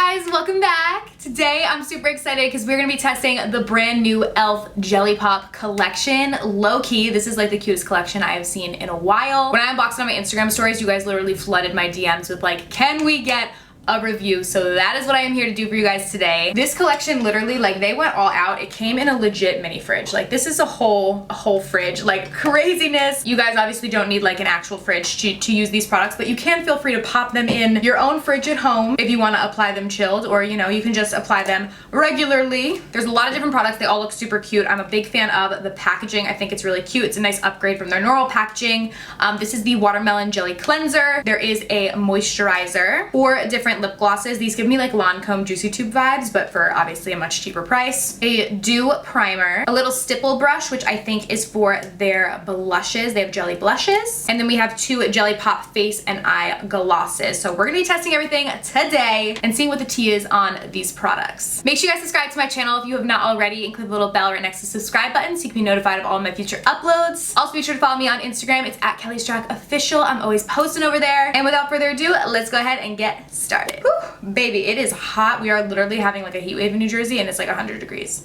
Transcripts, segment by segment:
guys, welcome back. Today I'm super excited because we're gonna be testing the brand new e.l.f. Jelly Pop collection. Low-key, this is like the cutest collection I have seen in a while. When I unboxed it on my Instagram stories, you guys literally flooded my DMs with like, can we get a review? So that is what I am here to do for you guys today. This collection literally, like, they went all out. It came in a legit mini fridge. Like, this is a whole fridge, like craziness. You guys obviously don't need like an actual fridge to use these products, but you can feel free to pop them in your own fridge at home if you want to apply them chilled, or you know, you can just apply them regularly. There's a lot of different products. They all look super cute. I'm a big fan of the packaging. I think it's really cute. It's a nice upgrade from their normal packaging. This is the watermelon jelly cleanser. There is a moisturizer, 4 different lip glosses. These give me like Lancome Juicy Tube vibes, but for obviously a much cheaper price. A dew primer, a little stipple brush, which I think is for their blushes. They have jelly blushes. And then we have 2 Jelly Pop face and eye glosses. So we're gonna be testing everything today and seeing what the tea is on these products. Make sure you guys subscribe to my channel if you have not already, and click the little bell right next to the subscribe button so you can be notified of all of my future uploads. Also be sure to follow me on Instagram. It's at Strack Official. I'm always posting over there. And without further ado, let's go ahead and get started. Whew, baby, it is hot. We are literally having like a heat wave in New Jersey and it's like 100 degrees.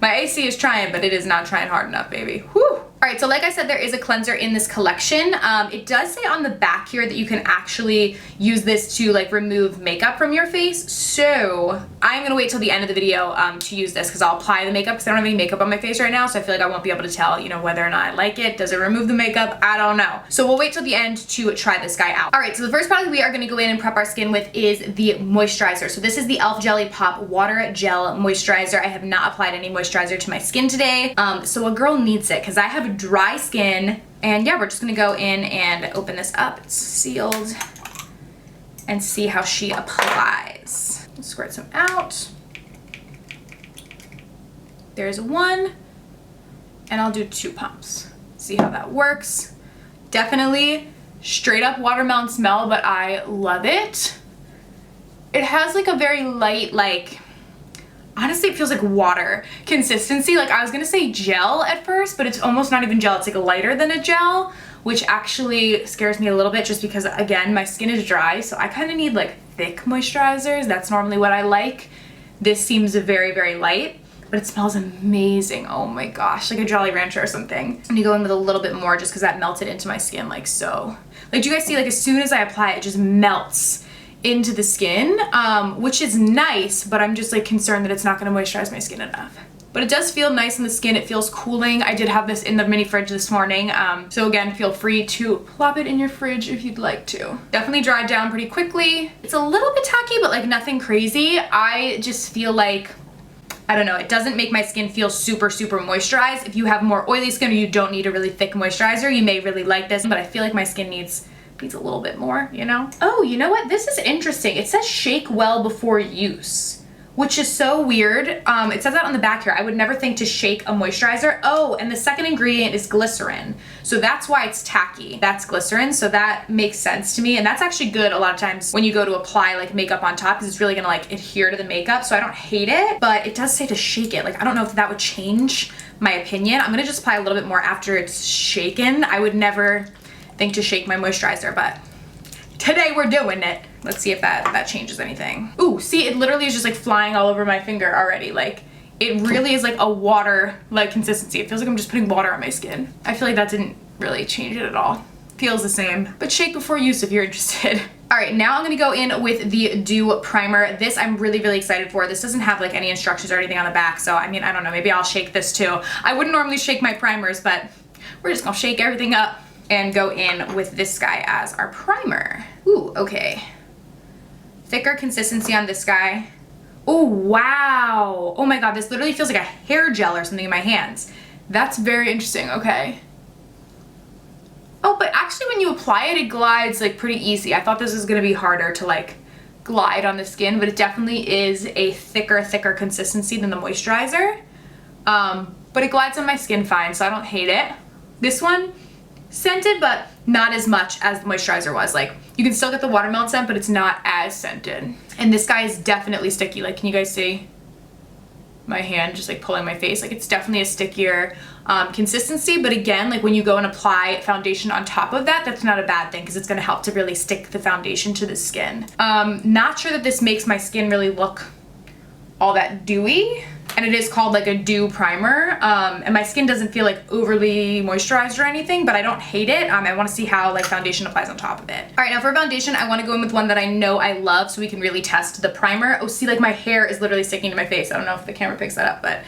My AC is trying, but it is not trying hard enough, baby. Whew. All right, so like I said, there is a cleanser in this collection. It does say on the back here that you can actually use this to like remove makeup from your face. So I'm gonna wait till the end of the video to use this because I'll apply the makeup because I don't have any makeup on my face right now. So I feel like I won't be able to tell, you know, whether or not I like it. Does it remove the makeup? I don't know. So we'll wait till the end to try this guy out. All right, so the first product we are gonna go in and prep our skin with is the moisturizer. So this is the e.l.f. Jelly Pop Water Gel Moisturizer. I have not applied any moisturizer to my skin today. So a girl needs it because I have dry skin, and yeah, we're just gonna go in and open this up. It's sealed, and see how she applies. Let's squirt some out. There's 1, and I'll do 2 pumps. See how that works. Definitely straight up watermelon smell, but I love it. It has like a very light, like, honestly, it feels like water consistency. Like, I was gonna say gel at first, but it's almost not even gel. It's like lighter than a gel, which actually scares me a little bit just because, again, my skin is dry, so I kind of need like thick moisturizers. That's normally what I like. This seems very, very light, but it smells amazing. Oh my gosh, like a Jolly Rancher or something. I'm gonna go in with a little bit more just because that melted into my skin like so. Like, do you guys see, like, as soon as I apply it, it just melts into the skin, which is nice, but I'm just like concerned that it's not gonna moisturize my skin enough. But it does feel nice in the skin. It feels cooling. I did have this in the mini fridge this morning. So again, feel free to plop it in your fridge if you'd like to. Definitely dried down pretty quickly. It's a little bit tacky, but like nothing crazy. I just feel like, I don't know, it doesn't make my skin feel super, super moisturized. If you have more oily skin or you don't need a really thick moisturizer, you may really like this, but I feel like my skin needs a little bit more, you know? Oh, you know what? This is interesting. It says shake well before use, which is so weird. It says that on the back here. I would never think to shake a moisturizer. Oh, and the second ingredient is glycerin. So that's why it's tacky. That's glycerin, so that makes sense to me. And that's actually good a lot of times when you go to apply like makeup on top, because it's really gonna like adhere to the makeup. So I don't hate it, but it does say to shake it. Like, I don't know if that would change my opinion. I'm gonna just apply a little bit more after it's shaken. I would never think to shake my moisturizer, but today we're doing it. Let's see if that changes anything. Ooh, see, it literally is just like flying all over my finger already. Like, it really is like a water like consistency. It feels like I'm just putting water on my skin. I feel like that didn't really change it at all. Feels the same, but shake before use if you're interested. All right, now I'm gonna go in with the dew primer. This I'm really, really excited for. This doesn't have like any instructions or anything on the back, so I mean, I don't know, maybe I'll shake this too. I wouldn't normally shake my primers, but we're just gonna shake everything up and go in with this guy as our primer. Ooh, okay. Thicker consistency on this guy. Oh, wow. Oh my God, this literally feels like a hair gel or something in my hands. That's very interesting, okay. Oh, but actually when you apply it, it glides like pretty easy. I thought this was gonna be harder to like glide on the skin, but it definitely is a thicker consistency than the moisturizer. But it glides on my skin fine, so I don't hate it. This one, scented, but not as much as the moisturizer was. Like, you can still get the watermelon scent, but it's not as scented. And this guy is definitely sticky. Like, can you guys see? my hand, just like pulling my face. Like it's definitely a stickier consistency, but again, like when you go and apply foundation on top of that, that's not a bad thing because it's gonna help to really stick the foundation to the skin. Not sure that this makes my skin really look all that dewy, and it is called like a dew primer, and my skin doesn't feel like overly moisturized or anything, but I don't hate it. I want to see how like foundation applies on top of it. All right, now for foundation, I want to go in with one that I know I love so we can really test the primer. Oh, see, like my hair is literally sticking to my face. I don't know if the camera picks that up, but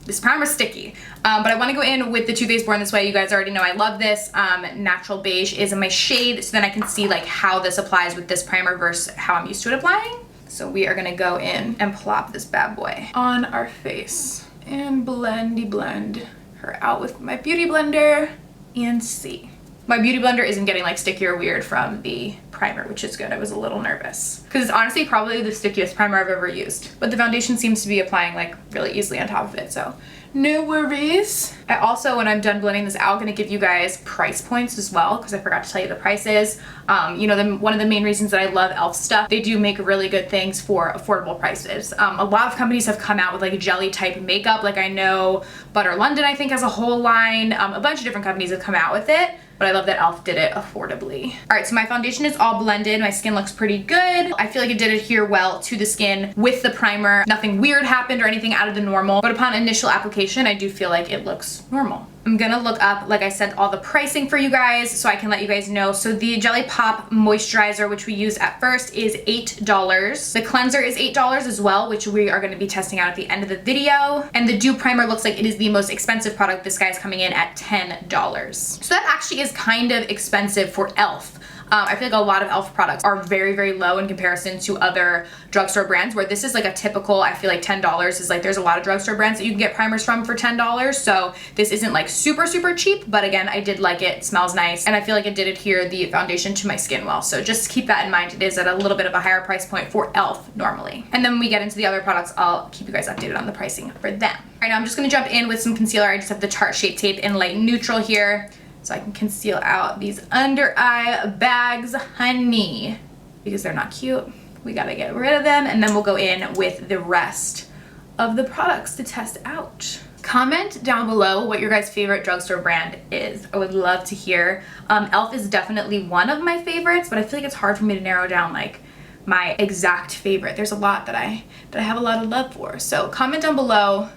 this primer's sticky. But I want to go in with the Too Faced Born This Way. You guys already know I love this. Natural Beige is in my shade, so then I can see like how this applies with this primer versus how I'm used to it applying. So we are gonna go in and plop this bad boy on our face and blend her out with my beauty blender and see. My beauty blender isn't getting like sticky or weird from the primer, which is good. I was a little nervous because it's honestly probably the stickiest primer I've ever used, but the foundation seems to be applying like really easily on top of it, so no worries. I also, when I'm done blending this out, gonna give you guys price points as well because I forgot to tell you the prices. You know, one of the main reasons that I love e.l.f. stuff, they do make really good things for affordable prices. A lot of companies have come out with like jelly type makeup. Like I know Butter London, I think, has a whole line. A bunch of different companies have come out with it, but I love that e.l.f. did it affordably. All right, so my foundation is all blended. My skin looks pretty good. I feel like it did adhere well to the skin with the primer. Nothing weird happened or anything out of the normal, but upon initial application, I do feel like it looks normal. I'm gonna look up, like I said, all the pricing for you guys so I can let you guys know. So the Jelly Pop moisturizer, which we used at first, is $8. The cleanser is $8 as well, which we are gonna be testing out at the end of the video. And the Dew Primer looks like it is the most expensive product. This guy's coming in at $10. So that actually is kind of expensive for e.l.f. I feel like a lot of e.l.f. products are very, very low in comparison to other drugstore brands, where this is like a typical, I feel like $10 is like, there's a lot of drugstore brands that you can get primers from for $10. So this isn't like super, super cheap, but again, I did like it. It smells nice. And I feel like it did adhere the foundation to my skin well. So just keep that in mind. It is at a little bit of a higher price point for e.l.f. normally. And then when we get into the other products, I'll keep you guys updated on the pricing for them. All right, now I'm just gonna jump in with some concealer. I just have the Tarte Shape Tape in light neutral here, so I can conceal out these under eye bags, honey. Because they're not cute, we gotta get rid of them, and then we'll go in with the rest of the products to test out. Comment down below what your guys' favorite drugstore brand is. I would love to hear. e.l.f. is definitely one of my favorites, but I feel like it's hard for me to narrow down like my exact favorite. There's a lot that I have a lot of love for. So comment down below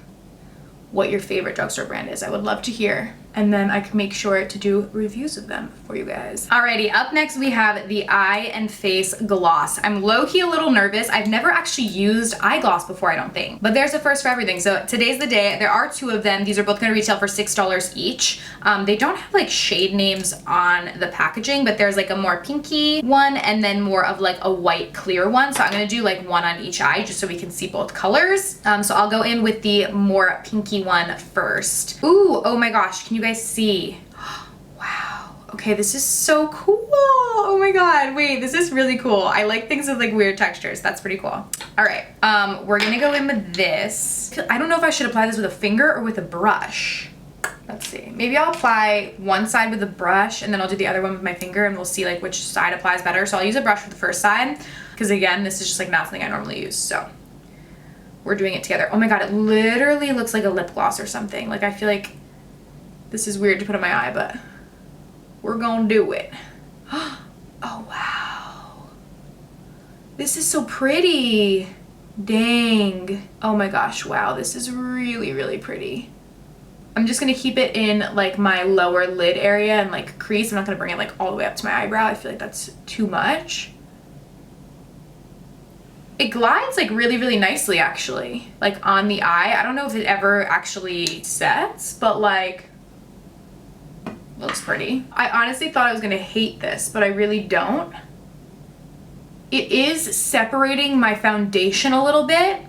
what your favorite drugstore brand is. I would love to hear, and then I can make sure to do reviews of them for you guys. Alrighty, up next we have the Eye and Face Gloss. I'm low-key a little nervous. I've never actually used eye gloss before, I don't think, but there's a first for everything. So today's the day. There are two of them. These are both gonna retail for $6 each. They don't have like shade names on the packaging, but there's like a more pinky one and then more of like a white clear one. So I'm gonna do like one on each eye just so we can see both colors. So I'll go in with the more pinky one first. Ooh, oh my gosh, can you guys see? Wow, okay, this is so cool. Oh my god, wait, this is really cool. I like things with like weird textures. That's pretty cool. All right, we're gonna go in with this. I don't know if I should apply this with a finger or with a brush. Let's see, maybe I'll apply one side with a brush and then I'll do the other one with my finger, and we'll see like which side applies better. So I'll use a brush for the first side because again, this is just like not something I normally use. So we're doing it together. Oh my god, it literally looks like a lip gloss or something. Like I feel like this is weird to put on my eye, but we're gonna do it. Oh wow. This is so pretty. Dang. Oh my gosh, wow, this is really, really pretty. I'm just gonna keep it in like my lower lid area and like crease. I'm not gonna bring it like all the way up to my eyebrow. I feel like that's too much. It glides like really, really nicely actually, like on the eye. I don't know if it ever actually sets, but like, looks pretty. I honestly thought I was gonna hate this, but I really don't. It is separating my foundation a little bit,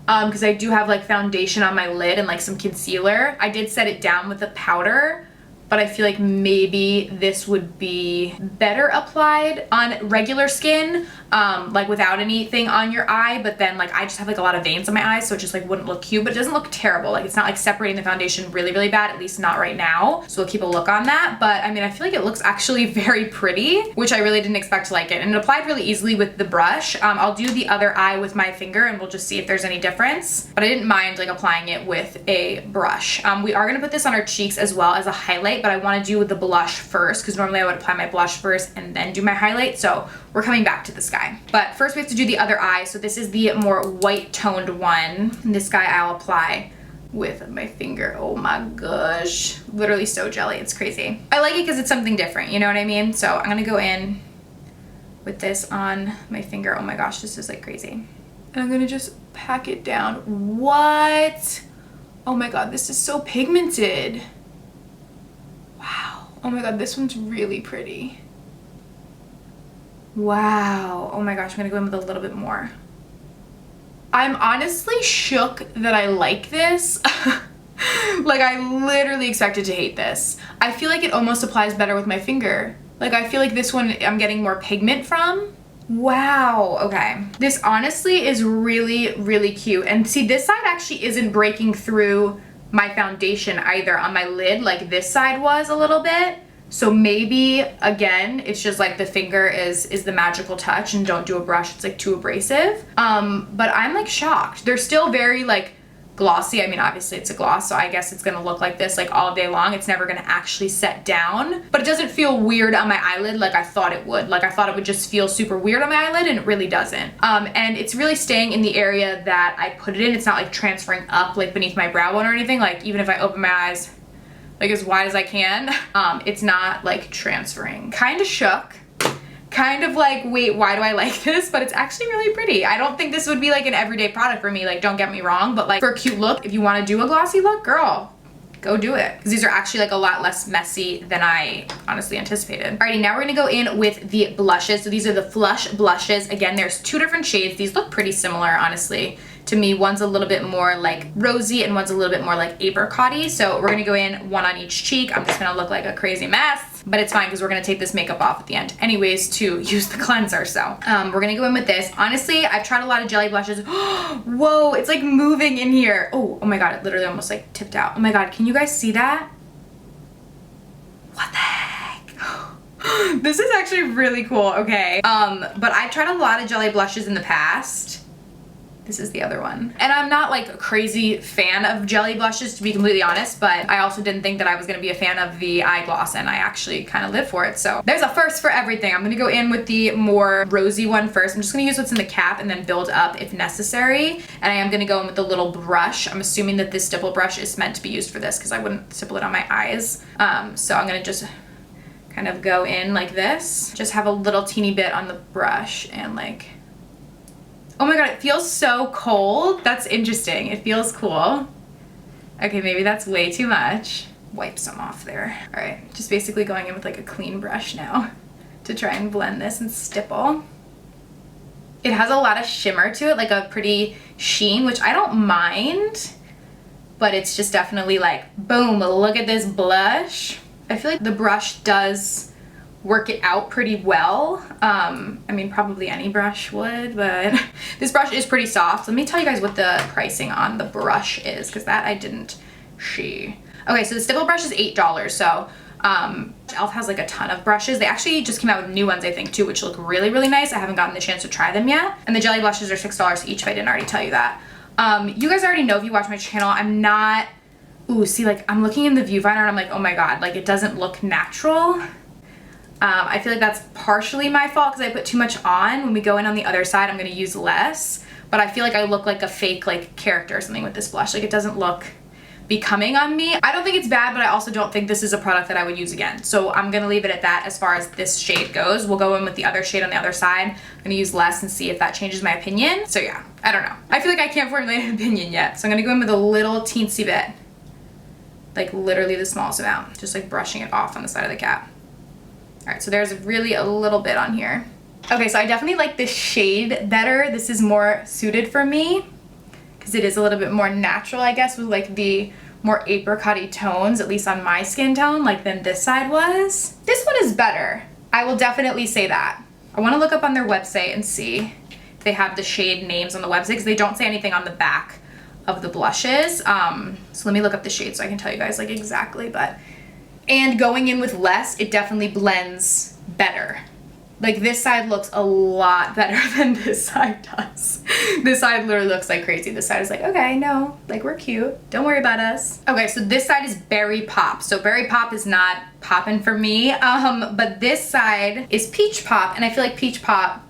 because I do have like foundation on my lid and like some concealer. I did set it down with the powder, but I feel like maybe this would be better applied on regular skin. like without anything on your eye, but then like I just have like a lot of veins on my eyes, so it just like wouldn't look cute, but it doesn't look terrible. Like it's not like separating the foundation really, really bad, at least not right now. So we'll keep a look on that. But I mean, I feel like it looks actually very pretty, which I really didn't expect to like it. And it applied really easily with the brush. I'll do the other eye with my finger and we'll just see if there's any difference. But I didn't mind like applying it with a brush. We are gonna put this on our cheeks as well as a highlight, but I wanna do the blush first because normally I would apply my blush first and then do my highlight. So we're coming back to this guy. But first we have to do the other eye. So this is the more white toned one. This guy I'll apply with my finger. Oh my gosh, literally so jelly, it's crazy. I like it because it's something different, you know what I mean? So I'm gonna go in with this on my finger. Oh my gosh, this is like crazy. And I'm gonna just pack it down. What? Oh my god, this is so pigmented. Wow. Oh my god, this one's really pretty. Wow. Oh my gosh, I'm gonna go in with a little bit more. I'm honestly shook that I like this. Like I literally expected to hate this. I feel like it almost applies better with my finger. Like I feel like this one I'm getting more pigment from. Wow, okay. This honestly is really, really cute. And see, this side actually isn't breaking through my foundation either on my lid like this side was a little bit. So maybe, again, it's just like the finger is the magical touch and don't do a brush. It's like too abrasive. But I'm like shocked. They're still very like glossy. I mean, obviously it's a gloss, so I guess it's gonna look like this like all day long. It's never gonna actually set down, but it doesn't feel weird on my eyelid like I thought it would. Like I thought it would just feel super weird on my eyelid, and it really doesn't. And it's really staying in the area that I put it in. It's not like transferring up like beneath my brow bone or anything. Like even if I open my eyes like as wide as I can, it's not like transferring. Kind of shook. Kind of like, wait, why do I like this? But it's actually really pretty. I don't think this would be like an everyday product for me, like don't get me wrong, but like for a cute look, if you want to do a glossy look, girl, go do it. Because these are actually like a lot less messy than I honestly anticipated. Alrighty, now we're gonna go in with the blushes. So these are the Flush blushes. Again, there's 2 different shades. These look pretty similar, honestly. To me, one's a little bit more like rosy and one's a little bit more like apricot-y. So we're gonna go in one on each cheek. I'm just gonna look like a crazy mess, but it's fine because we're gonna take this makeup off at the end anyways to use the cleanser. So we're gonna go in with this. Honestly, I've tried a lot of jelly blushes. Whoa, it's like moving in here. Oh my god, it literally almost like tipped out. Oh my god, can you guys see that? What the heck? This is actually really cool, okay. But I've tried a lot of jelly blushes in the past. This is the other one. And I'm not like a crazy fan of jelly blushes, to be completely honest, but I also didn't think that I was gonna be a fan of the eye gloss, and I actually kind of live for it. So there's a first for everything. I'm gonna go in with the more rosy one first. I'm just gonna use what's in the cap and then build up if necessary. And I am gonna go in with the little brush. I'm assuming that this stipple brush is meant to be used for this because I wouldn't stipple it on my eyes. So I'm gonna just kind of go in like this. Just have a little teeny bit on the brush and like, oh my god, it feels so cold. That's interesting. It feels cool. Okay, maybe that's way too much. Wipe some off there. All right, just basically going in with like a clean brush now to try and blend this and stipple. It has a lot of shimmer to it, like a pretty sheen, which I don't mind, but it's just definitely like, boom, look at this blush. I feel like the brush does work it out pretty well. I mean, probably any brush would, but this brush is pretty soft. Let me tell you guys what the pricing on the brush is, because that I didn't see. Okay, so the stipple brush is $8. So e.l.f. has like a ton of brushes. They actually just came out with new ones, I think, too, which look really, really nice. I haven't gotten the chance to try them yet. And the jelly blushes are $6 each, if I didn't already tell you that. You guys already know if you watch my channel, I'm not, ooh, see, like I'm looking in the viewfinder and I'm like, oh my god, like it doesn't look natural. I feel like that's partially my fault because I put too much on. When we go in on the other side, I'm gonna use less, but I feel like I look like a fake like character or something with this blush. Like it doesn't look becoming on me. I don't think it's bad, but I also don't think this is a product that I would use again. So I'm gonna leave it at that as far as this shade goes. We'll go in with the other shade on the other side. I'm gonna use less and see if that changes my opinion. So yeah, I don't know. I feel like I can't formulate an opinion yet. So I'm gonna go in with a little teensy bit, like literally the smallest amount, just like brushing it off on the side of the cap. All right, so there's really a little bit on here. Okay, so I definitely like this shade better. This is more suited for me because it is a little bit more natural, I guess, with like the more apricot-y tones, at least on my skin tone, like than this side was. This one is better. I will definitely say that. I want to look up on their website and see if they have the shade names on the website, because they don't say anything on the back of the blushes. So let me look up the shade so I can tell you guys like exactly, and going in with less, it definitely blends better. Like this side looks a lot better than this side does. This side literally looks like crazy. This side is like, okay, no, like we're cute. Don't worry about us. Okay, so this side is Berry Pop. So Berry Pop is not popping for me, but this side is Peach Pop, and I feel like Peach Pop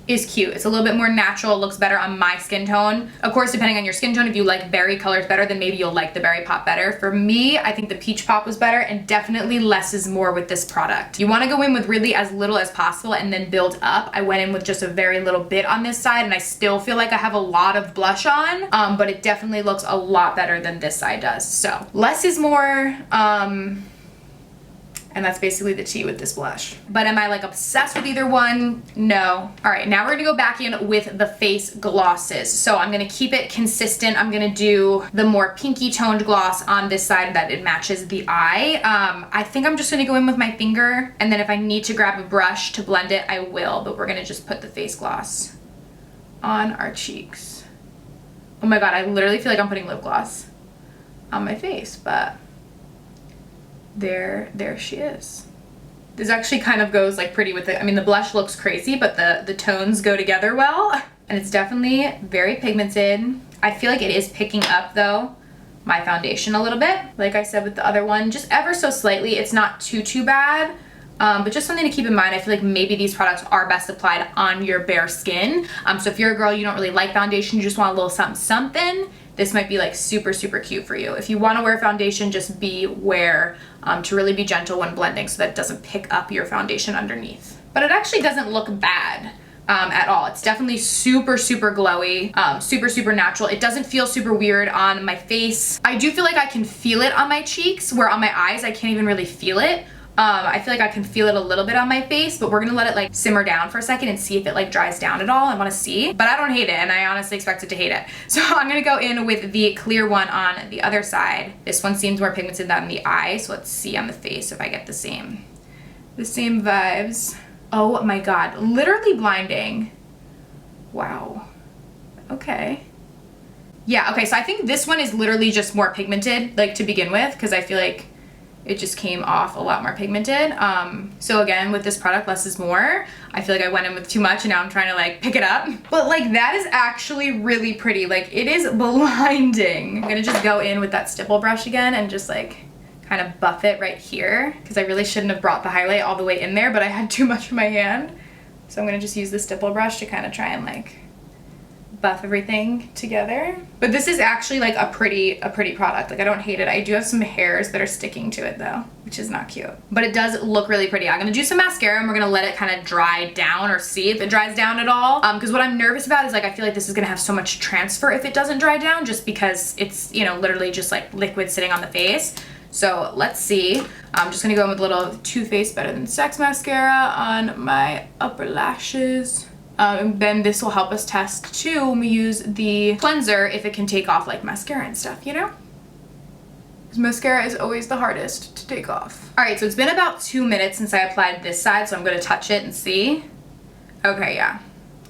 is cute. It's a little bit more natural, looks better on my skin tone. Of course, depending on your skin tone, if you like berry colors better, then maybe you'll like the Berry Pop better. For me, I think the Peach Pop was better, and definitely less is more with this product. You wanna go in with really as little as possible and then build up. I went in with just a very little bit on this side, and I still feel like I have a lot of blush on, but it definitely looks a lot better than this side does. So less is more, and that's basically the tea with this blush. But am I like obsessed with either one? No. All right, now we're gonna go back in with the face glosses. So I'm gonna keep it consistent. I'm gonna do the more pinky toned gloss on this side that it matches the eye. I think I'm just gonna go in with my finger, and then if I need to grab a brush to blend it, I will, but we're gonna just put the face gloss on our cheeks. Oh my God, I literally feel like I'm putting lip gloss on my face, but there she is. This actually kind of goes like pretty with it. I mean, the blush looks crazy, but the tones go together well. And it's definitely very pigmented. I feel like it is picking up though my foundation a little bit. Like I said with the other one, just ever so slightly. It's not too bad. But just something to keep in mind, I feel like maybe these products are best applied on your bare skin. So if you're a girl, you don't really like foundation, you just want a little something, this might be like super cute for you. If you want to wear foundation, just beware to really be gentle when blending so that it doesn't pick up your foundation underneath. But it actually doesn't look bad at all. It's definitely super glowy, super natural. It doesn't feel super weird on my face. I do feel like I can feel it on my cheeks, where on my eyes I can't even really feel it. I feel like I can feel it a little bit on my face, but we're gonna let it like simmer down for a second and see if it like dries down at all. I wanna see, but I don't hate it, and I honestly expected to hate it. So I'm gonna go in with the clear one on the other side. This one seems more pigmented than the eye, so let's see on the face if I get the same vibes. Oh my God, literally blinding. Wow, okay. Yeah, okay, so I think this one is literally just more pigmented, like to begin with, because I feel like it just came off a lot more pigmented. So again, with this product, less is more. I feel like I went in with too much and now I'm trying to like pick it up. But like that is actually really pretty. Like it is blinding. I'm gonna just go in with that stipple brush again and just like kind of buff it right here, because I really shouldn't have brought the highlight all the way in there, but I had too much in my hand. So I'm gonna just use the stipple brush to kind of try and like buff everything together. But this is actually like a pretty product. Like I don't hate it. I do have some hairs that are sticking to it though, which is not cute. But it does look really pretty. I'm gonna do some mascara and we're gonna let it kind of dry down, or see if it dries down at all. Because what I'm nervous about is like I feel like this is gonna have so much transfer if it doesn't dry down, just because it's, you know, literally just like liquid sitting on the face. So let's see. I'm just gonna go in with a little Too Faced Better Than Sex mascara on my upper lashes. And then this will help us test too when we use the cleanser if it can take off like mascara and stuff, you know? Because mascara is always the hardest to take off. All right, so it's been about 2 minutes since I applied this side, so I'm gonna touch it and see. Okay, yeah.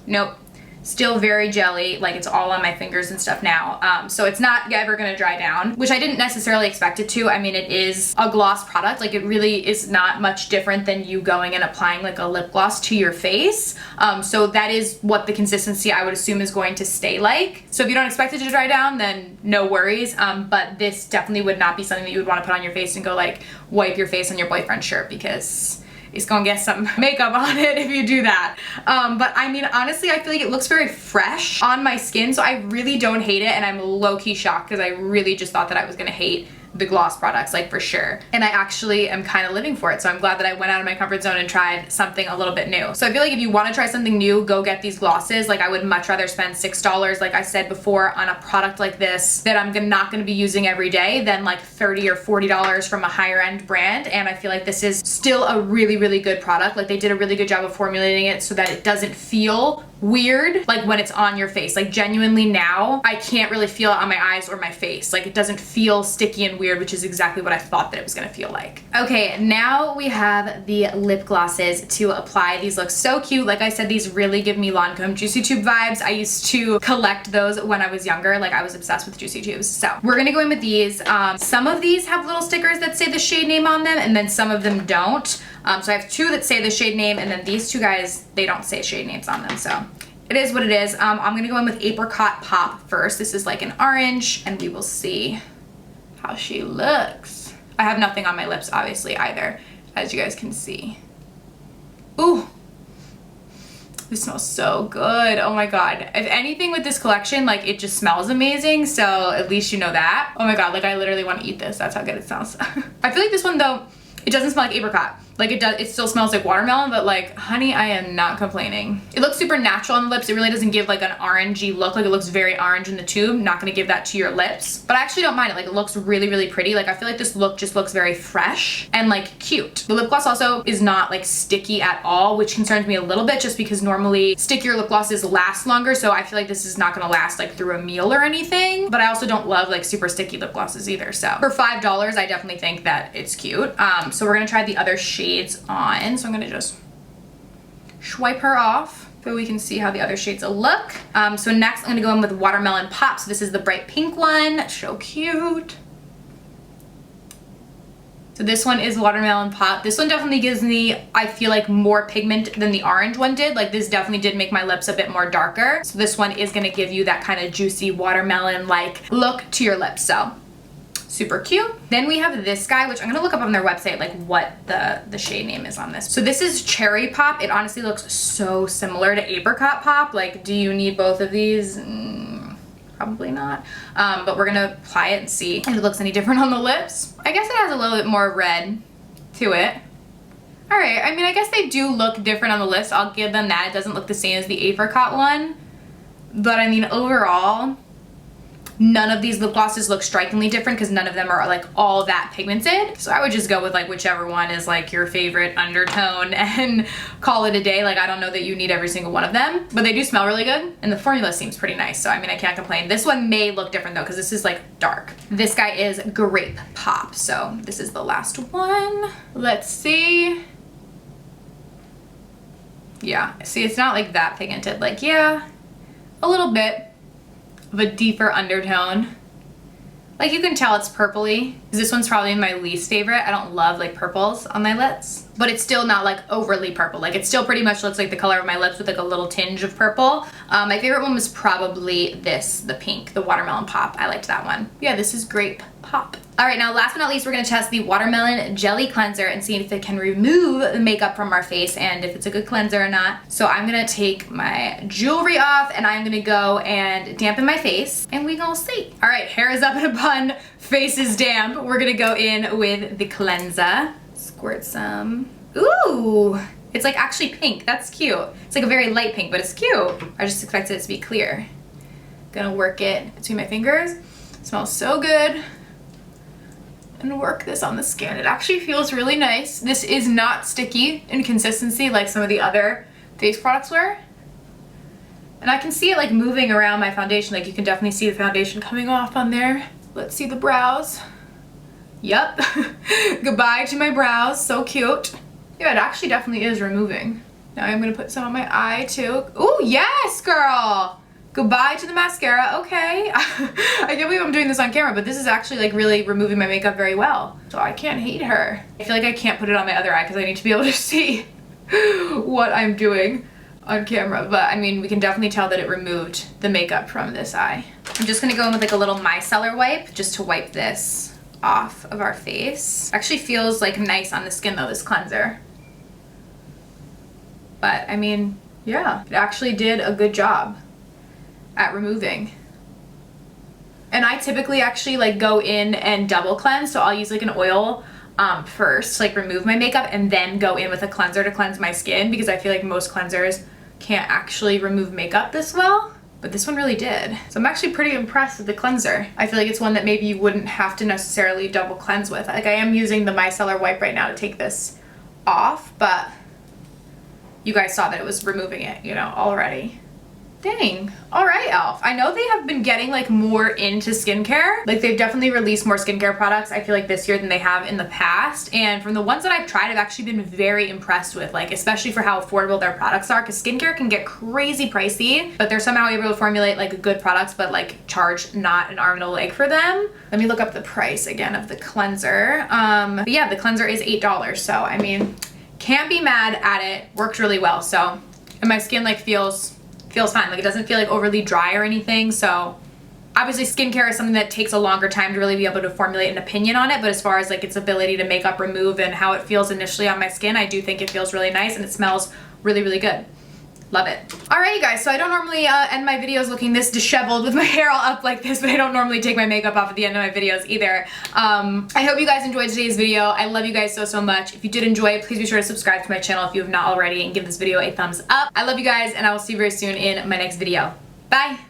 Nope. Still very jelly, like it's all on my fingers and stuff now. So it's not ever gonna dry down, which I didn't necessarily expect it to. I mean, it is a gloss product. Like it really is not much different than you going and applying like a lip gloss to your face. So that is what the consistency I would assume is going to stay like. So if you don't expect it to dry down, then no worries. But this definitely would not be something that you would wanna put on your face and go like wipe your face on your boyfriend's shirt, because it's gonna get some makeup on it if you do that. But I mean, honestly, I feel like it looks very fresh on my skin, so I really don't hate it, and I'm low-key shocked because I really just thought that I was gonna hate the gloss products, like for sure. And I actually am kind of living for it, so I'm glad that I went out of my comfort zone and tried something a little bit new. So I feel like if you want to try something new, go get these glosses. Like I would much rather spend $6, like I said before, on a product like this that I'm not going to be using every day than like $30 or $40 from a higher end brand. And I feel like this is still a really good product. Like they did a really good job of formulating it so that it doesn't feel weird like when it's on your face. Like genuinely now I can't really feel it on my eyes or my face. Like it doesn't feel sticky and weird, which is exactly what I thought that it was gonna feel like. Okay, now we have the lip glosses to apply. These look so cute. Like I said, these really give me Lancome Juicy Tube vibes. I used to collect those when I was younger. Like I was obsessed with Juicy Tubes. So we're gonna go in with these. Some of these have little stickers that say the shade name on them, and then some of them don't. So I have two that say the shade name, and then these two guys, they don't say shade names on them. So it is what it is. I'm gonna go in with Apricot Pop first. This is like an orange, and we will see how she looks. I have nothing on my lips, obviously, either, as you guys can see. Ooh, this smells so good. Oh my God. If anything with this collection, like it just smells amazing. So at least you know that. Oh my God, like I literally want to eat this. That's how good it smells. I feel like this one though, it doesn't smell like apricot. Like it still smells like watermelon, but like, honey, I am not complaining. It looks super natural on the lips. It really doesn't give like an orangey look. Like it looks very orange in the tube. Not gonna give that to your lips, but I actually don't mind it. Like it looks really, really pretty. Like I feel like this look just looks very fresh and like cute. The lip gloss also is not like sticky at all, which concerns me a little bit just because normally stickier lip glosses last longer. So I feel like this is not gonna last like through a meal or anything, but I also don't love like super sticky lip glosses either. So for $5, I definitely think that it's cute. So we're gonna try the other shades on. So I'm gonna just swipe her off so we can see how the other shades will look. So next I'm gonna go in with Watermelon Pop. So this is the bright pink one. So cute. So this one is Watermelon Pop. This one definitely gives me, I feel like, more pigment than the orange one did. Like this definitely did make my lips a bit more darker. So this one is gonna give you that kind of juicy watermelon-like look to your lips. So super cute. Then we have this guy, which I'm gonna look up on their website like what the shade name is on this. So this is Cherry Pop. It honestly looks so similar to Apricot Pop. Like, do you need both of these? Probably not. But we're gonna apply it and see if it looks any different on the lips. I guess it has a little bit more red to it. All right, I mean, I guess they do look different on the lips. I'll give them that. It doesn't look the same as the Apricot one. But I mean, overall, none of these lip glosses look strikingly different because none of them are like all that pigmented. So I would just go with like whichever one is like your favorite undertone and call it a day. Like I don't know that you need every single one of them, but they do smell really good and the formula seems pretty nice. So I mean, I can't complain. This one may look different though because this is like dark. This guy is Grape Pop. So this is the last one. Let's see. Yeah, see, it's not like that pigmented. Like, yeah, a little bit of a deeper undertone. Like you can tell it's purpley. This one's probably my least favorite. I don't love like purples on my lips, but it's still not like overly purple. Like it still pretty much looks like the color of my lips with like a little tinge of purple. My favorite one was probably this, the pink, the Watermelon Pop. I liked that one. Yeah, this is Grape Pop. All right, now last but not least, we're gonna test the Watermelon Jelly Cleanser and see if it can remove the makeup from our face and if it's a good cleanser or not. So I'm gonna take my jewelry off and I'm gonna go and dampen my face and we gonna see. All right, hair is up in a bun, face is damp. We're gonna go in with the cleanser. Squirt some. Ooh, it's like actually pink. That's cute. It's like a very light pink, but it's cute. I just expected it to be clear. Gonna work it between my fingers. Smells so good. And work this on the skin. It actually feels really nice. This is not sticky in consistency like some of the other face products were. And I can see it like moving around my foundation. Like you can definitely see the foundation coming off on there. Let's see the brows. Yep. Goodbye to my brows. So cute. Yeah, it actually definitely is removing. Now I'm gonna put some on my eye too. Ooh, yes, girl. Goodbye to the mascara. Okay. I can't believe I'm doing this on camera, but this is actually like really removing my makeup very well. So I can't hate her. I feel like I can't put it on my other eye because I need to be able to see what I'm doing on camera. But I mean, we can definitely tell that it removed the makeup from this eye. I'm just gonna go in with like a little micellar wipe just to wipe this off of our face. Actually feels like nice on the skin though, this cleanser. But I mean, yeah, it actually did a good job at removing. And I typically actually like go in and double cleanse. So I'll use like an oil first to like remove my makeup and then go in with a cleanser to cleanse my skin because I feel like most cleansers can't actually remove makeup this well. But this one really did. So I'm actually pretty impressed with the cleanser. I feel like it's one that maybe you wouldn't have to necessarily double cleanse with. Like I am using the micellar wipe right now to take this off, but you guys saw that it was removing it, you know, already. Dang. All right, e.l.f. I know they have been getting like more into skincare. Like they've definitely released more skincare products, I feel like this year than they have in the past. And from the ones that I've tried, I've actually been very impressed with, like especially for how affordable their products are, because skincare can get crazy pricey, but they're somehow able to formulate like good products, but like charge not an arm and a leg for them. Let me look up the price again of the cleanser. But yeah, the cleanser is $8. So I mean, can't be mad at it. Worked really well. So, and my skin like feels fine. Like it doesn't feel like overly dry or anything. So obviously skincare is something that takes a longer time to really be able to formulate an opinion on it. But as far as like its ability to make up, remove, and how it feels initially on my skin, I do think it feels really nice and it smells really, really good. Love it. Alright you guys, so I don't normally end my videos looking this disheveled with my hair all up like this, but I don't normally take my makeup off at the end of my videos either. I hope you guys enjoyed today's video. I love you guys so much. If you did enjoy it, please be sure to subscribe to my channel if you have not already and give this video a thumbs up. I love you guys and I will see you very soon in my next video. Bye!